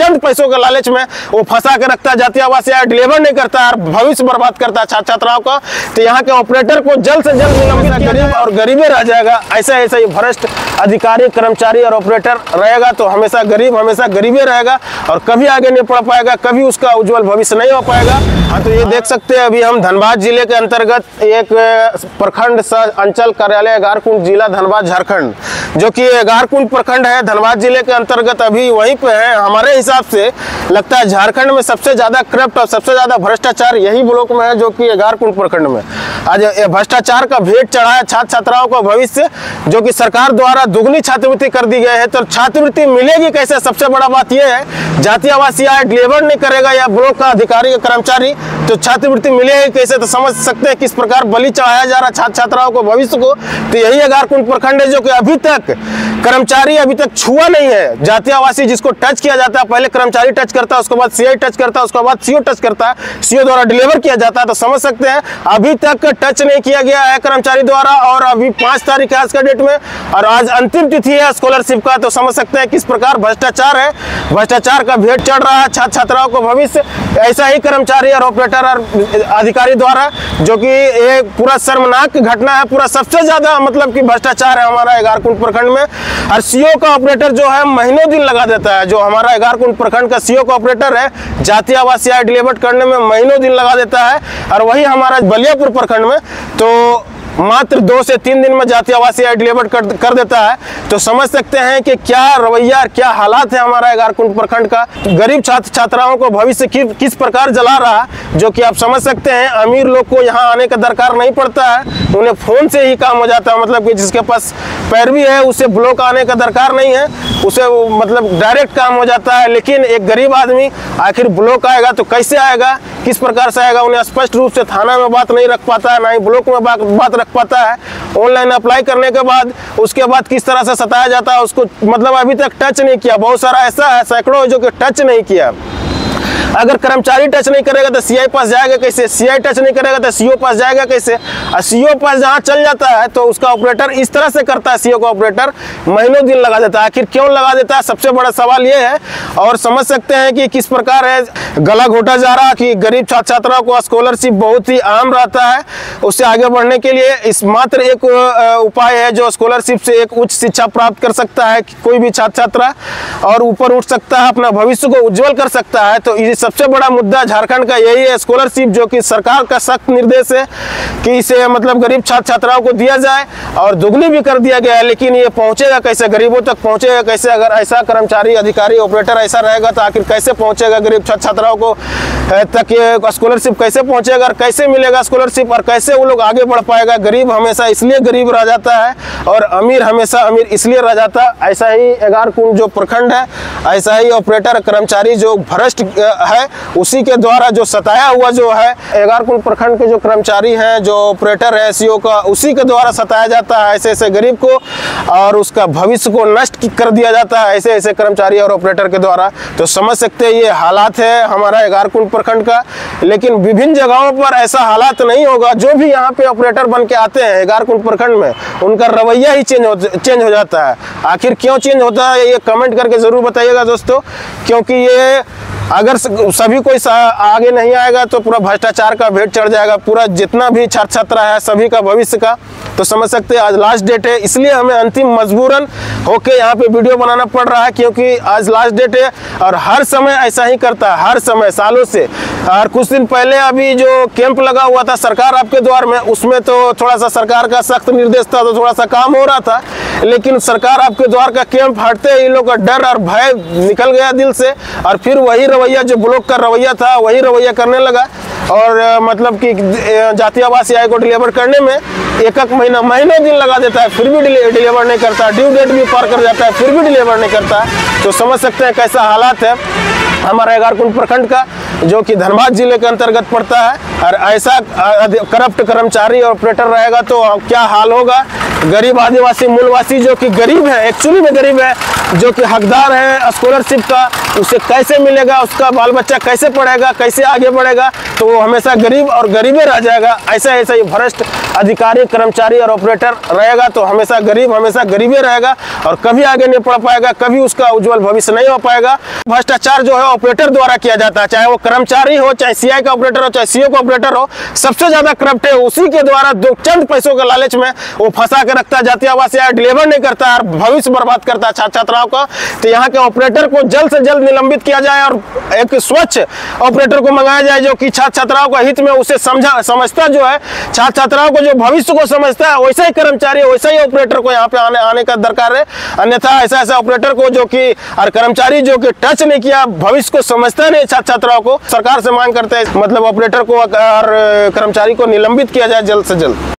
तुरंत पैसों के लालच में वो फंसा के रखता है, जातीय आवास या डिलीवर नहीं करता है और भविष्य बर्बाद करता है छात्र छात्राओं का। तो यहाँ के ऑपरेटर को जल्द से जल्द निलंबित किया गरीब और गरीबी रह जाएगा। ऐसा ऐसा ये भ्रष्ट अधिकारी, कर्मचारी और ऑपरेटर रहेगा तो हमेशा गरीबी रहेगा और कभी आगे नहीं बढ़ पाएगा, कभी उसका उज्जवल भविष्य नहीं हो पाएगा। हाँ, तो ये देख सकते हैं अभी हम धनबाद जिले के अंतर्गत एक प्रखंड अंचल कार्यालय एगारकुंड, जिला धनबाद, झारखंड, जो कि एगारकुंड प्रखंड है धनबाद जिले के अंतर्गत, अभी वहीं पे है। हमारे हिसाब से लगता है झारखंड में सबसे ज्यादा करप्ट और सबसे ज्यादा भ्रष्टाचार यही ब्लॉक में है, जो कि एगारकुंड प्रखंड में। आज भ्रष्टाचार का भेंट चढ़ा है छात्र छात्राओं को भविष्य, जो कि सरकार द्वारा दुगनी छात्रवृत्ति कर दी गई है। तो छात्रवृत्ति मिलेगी कैसे? सबसे बड़ा बात यह है, जातीय आवास या डिलीवर नहीं करेगा या ब्लॉक का अधिकारी या कर्मचारी, तो छात्रवृत्ति मिलेगी कैसे? तो समझ सकते हैं किस प्रकार बलि चढ़ाया जा रहा है छात्र छात्राओं को भविष्य को। तो यही एगारकुंड प्रखंड है, जो कि अभी तक कर्मचारी अभी तक छुआ नहीं है। जातीय आवासी जिसको टच किया जाता है, पहले कर्मचारी टच करता है, उसके बाद सीआई टच करता है, उसके बाद सीओ टच करता है, सीओ द्वारा डिलीवर किया जाता है। तो समझ सकते हैं अभी तक टच नहीं किया गया है कर्मचारी द्वारा, और अभी 5 तारीख है आज का डेट में, और आज अंतिम तिथि है स्कॉलरशिप का। तो समझ सकते हैं किस प्रकार भ्रष्टाचार है, भ्रष्टाचार का भेंट चढ़ रहा है छात्र छात्राओं को भविष्य। ऐसा ही कर्मचारी और ऑपरेटर और अधिकारी द्वारा, जो कि एक पूरा शर्मनाक घटना है, पूरा सबसे ज्यादा मतलब कि भ्रष्टाचार है हमारा एगारकुंड प्रखंड में। और सीओ का ऑपरेटर जो है महीनों दिन लगा देता है, जो हमारा एगारकुंड प्रखंड का सीओ का ऑपरेटर है, जातीय आवास या डिलीवर करने में महीनों दिन लगा देता है। और वही हमारा बलियापुर प्रखंड में तो मात्र 2 से 3 दिन में जातीय आवास या डिलीवर कर देता है। तो समझ सकते हैं कि क्या रवैया, क्या हालात है हमारा एगारकुंड प्रखंड का। गरीब छात्र छात्राओं को भविष्य किस प्रकार जला रहा है, जो कि आप समझ सकते हैं। अमीर लोग को यहाँ आने का दरकार नहीं पड़ता है, उन्हें फोन से ही काम हो जाता है। मतलब कि जिसके पास पैरवी है उसे ब्लॉक आने का दरकार नहीं है, उसे मतलब डायरेक्ट काम हो जाता है। लेकिन एक गरीब आदमी आखिर ब्लॉक आएगा तो कैसे आएगा, किस प्रकार से आएगा? उन्हें स्पष्ट रूप से थाना में बात नहीं रख पाता है, ना ही ब्लॉक में बात रख पाता है। ऑनलाइन अप्लाई करने के बाद उसके बाद किस तरह से सताया जाता है उसको, मतलब अभी तक टच नहीं किया। बहुत सारा ऐसा है, सैकड़ों जो कि टच नहीं किया। अगर कर्मचारी टच नहीं करेगा तो सीआई पास जाएगा कैसे? सीआई टच नहीं करेगा तो सीओ पास जाएगा कैसे? और सीओ पास जहाँ चल जाता है तो उसका ऑपरेटर इस तरह से करता है, सीओ का ऑपरेटर महीनों दिन लगा देता है। आखिर क्यों लगा देता है, सबसे बड़ा सवाल ये है। और समझ सकते हैं कि किस प्रकार है गला घोटा जा रहा कि गरीब छात्र छात्राओं को स्कॉलरशिप बहुत ही आम रहता है। उससे आगे बढ़ने के लिए इस मात्र एक उपाय है, जो स्कॉलरशिप से एक उच्च शिक्षा प्राप्त कर सकता है कोई भी छात्र छात्रा, और ऊपर उठ सकता है, अपना भविष्य को उज्जवल कर सकता है। तो सबसे बड़ा मुद्दा झारखंड का यही है, स्कॉलरशिप, जो कि सरकार का सख्त निर्देश है कि इसे मतलब गरीब छात्र छात्राओं को दिया जाए, और दुगनी भी कर दिया गया है। लेकिन ये पहुंचेगा कैसे, गरीबों तक पहुंचेगा कैसे? अगर ऐसा कर्मचारी, अधिकारी, ऑपरेटर ऐसा रहेगा तो आखिर कैसे पहुंचेगा गरीब छात्र छात्राओं को तक ये स्कॉलरशिप? कैसे पहुंचेगा और कैसे मिलेगा स्कॉलरशिप, और कैसे वो लोग आगे बढ़ पाएगा? गरीब हमेशा इसलिए गरीब रह जाता है और अमीर हमेशा अमीर इसलिए रह जाता है। ऐसा ही एगारकुंड जो प्रखंड है, ऐसा ही ऑपरेटर कर्मचारी जो भ्रष्ट है, उसी के द्वारा जो सताया हुआ जो है एगारकुंड प्रखंड के जो कर्मचारी हैं, जो ऑपरेटर है सीओ का, उसी के द्वारा सताया जाता है ऐसे ऐसे गरीब को, और उसका भविष्य को नष्ट कर दिया जाता है ऐसे ऐसे कर्मचारी और ऑपरेटर के द्वारा। तो समझ सकते हैं ये हालात है हमारा एगारकुंड प्रखंड का। लेकिन विभिन्न जगहों पर ऐसा हालात नहीं होगा। जो भी यहाँ पे ऑपरेटर बन के आते हैं एगारकुंड प्रखंड में, उनका रवैया ही चेंज हो जाता है। आखिर क्यों चेंज होता है ये कमेंट करके जरूर बताइएगा दोस्तों, क्योंकि ये अगर सभी कोई आगे नहीं आएगा तो पूरा भ्रष्टाचार का भेंट चढ़ जाएगा, पूरा जितना भी छात्र छात्रा है सभी का भविष्य का। तो समझ सकते हैं आज लास्ट डेट है, इसलिए हमें अंतिम मजबूरन होके यहाँ पे वीडियो बनाना पड़ रहा है, क्योंकि आज लास्ट डेट है। और हर समय ऐसा ही करता है, हर समय सालों से। और कुछ दिन पहले अभी जो कैंप लगा हुआ था सरकार आपके द्वार में, उसमें तो थोड़ा सा सरकार का सख्त निर्देश था, तो थोड़ा सा काम हो रहा था। लेकिन सरकार आपके द्वार का कैंप हटते ही लोग का डर और भय निकल गया दिल से, और फिर वही रवैया जो ब्लॉक का रवैया था वही रवैया करने लगा। और मतलब कि जातीय आवास या को डिलीवर करने में एक महीनों दिन लगा देता है, फिर भी डिलीवर नहीं करता, ड्यू डेट भी पार कर जाता है, फिर भी डिलीवर नहीं करता। तो समझ सकते हैं कैसा हालात है हमारा एगारकुंड प्रखंड का, जो कि धनबाद जिले के अंतर्गत पड़ता है। और ऐसा करप्ट कर्मचारी और ऑपरेटर रहेगा तो क्या हाल होगा। गरीब आदिवासी मूलवासी जो कि गरीब है, एक्चुअली में गरीब है, जो कि हकदार है स्कॉलरशिप का, उसे कैसे मिलेगा, उसका बाल बच्चा कैसे पढ़ेगा, कैसे आगे बढ़ेगा, तो वो हमेशा गरीब और गरीबे रह जाएगा। ऐसा ऐसा ये भ्रष्ट अधिकारी, कर्मचारी और ऑपरेटर रहेगा तो हमेशा गरीबे रहेगा और कभी आगे नहीं बढ़ पाएगा, कभी उसका उज्जवल भविष्य नहीं हो पाएगा। भ्रष्टाचार जो है ऑपरेटर द्वारा किया जाता है, चाहे वो कर्मचारी हो, चाहे सीआई का ऑपरेटर हो, चाहे सीओ का ऑपरेटर हो, सबसे ज्यादा करप्ट है उसी के द्वारा। दो चंद पैसों के लालच में वो फंसा के रखता है, जातीय आवास या डिलीवर नहीं करता और भविष्य बर्बाद करता है छात्र छात्राओं का। तो यहाँ के ऑपरेटर को जल्द से जल्द निलंबित किया जाए और एक स्वच्छ ऑपरेटर को मंगाया जाए जो कि छात्र छात्राओं का हित में उसे समझता जो है, छात्र छात्राओं को जो भविष्य को समझता है, वैसा ही कर्मचारी, वैसा ही ऑपरेटर को यहाँ पे आने का दरकार है। अन्यथा ऐसा ऑपरेटर को जो कि और कर्मचारी जो कि टच नहीं किया, भविष्य को समझता नहीं छात्र छात्राओं को, सरकार से मांग करते हैं मतलब ऑपरेटर को और कर्मचारी को निलंबित किया जाए जल्द से जल्द।